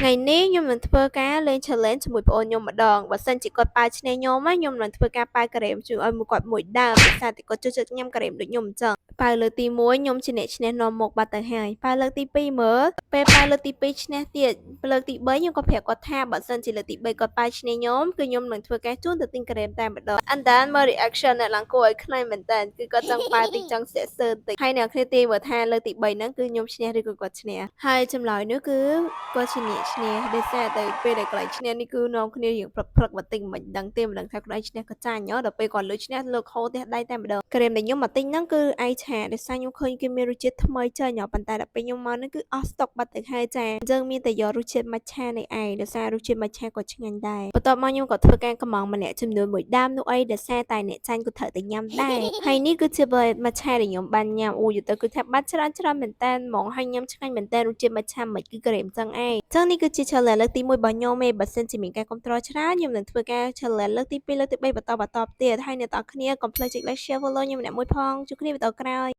Ngàyនេះខ្ញុំនឹងធ្វើការលេង challenge ជាមួយប្អូនខ្ញុំម្ដងបើសិនជាគាត់ប៉ាវឈ្នះខ្ញុំណាខ្ញុំនឹងធ្វើការប៉ាវការ៉េមជួយឲ្យគាត់មួយដើមដោយសារតែគាត់ចូលចិត្តញ៉ាំការ៉េមដូចខ្ញុំអញ្ចឹងប៉ាវលើកទី1ខ្ញុំជាអ្នកឈ្នះនាំមុខបាត់ទៅហើយប៉ាវលើកទី2មើលពេលប៉ាវលើកទី2ឈ្នះទៀតលើកទី3ខ្ញុំក៏ប្រាប់គាត់ថាបើសិនជាលើកទី3គាត់ប៉ាវឈ្នះខ្ញុំគឺខ្ញុំនឹងធ្វើការជូនទៅទិញការ៉េមតែម្ដង and then មើល reaction អ្នកឡើងគួរឲ្យខ្លាចមែនតើគឺគាត់ចង់ប៉ាវតិចចង់សាក់សើតិចហើយអ្នកគ្នាទាយមើលថាលើកទី3ហ្នឹងគឺខ្ញុំឈ្នះឬក៏គាត់ឈ្នះហើយចម្លើយនោះគឺគាត់ជាអ្នកឈ្នះដោយសារតែពេលដែលគាត់ឈ្នះនេះគឺនាំគ្នារៀងព្រឹកបន្តិចមិនដឹងទេមិនដឹងថាគាត់ឈ្នះក៏ចាញ់ដល់ពេលគាត់លើឈ្នះលើកហូរទះដៃតែម្ដងក្រែមដែលខ្ញុំមកទិញហ្នឹងគឺអាយឆាដោយសារខ្ញុំឃើញគេមានរសជាតិថ្មីចេញប៉ុន្តែដល់ពេលខ្ញុំមកហ្នឹងគឺអស់ស្តុកបាត់ទៅហើយចាអញ្ចឹងមានតែយករសជាតិម៉ាឆានៃឯងដោយសាររសជាតិម៉ាឆាក៏ឆ្ងាញ់ដែរបន្ទាប់មកខ្ញុំក៏ធ្វើការកម្មង់ម្នាក់ចំនួន1ដើមនោះអីដោយសារតែអ្នកចាញ់ក៏ត្រូវតែញ៉ាំដែរហើយនេះគឺជាម៉ាឆាដែលខ្ញុំបានញ៉ាំយទៅគឺថាបាត់ច្រើនមែនតើហ្មងហើយញ៉ាំឆ្ងាញ់មែនតើរសជាតិម៉ាឆាមិនគឺក្រែមចឹងឯងចឹងនេះគឺជា challenge លើកទី1របស់ខ្ញុំឯងបើសិនជាមានការគ្រប់គ្រងច្រើនខ្ញុំនឹងធ្វើការ challenge លើកទី2លើកទី3បន្តទៀតហើយអ្នកទាំងអស់គ្នាកុំភ្លេចចុច like share follow ខ្ញុំម្នាក់មួយផងជួបគ្នាវីដេអូក្រោយ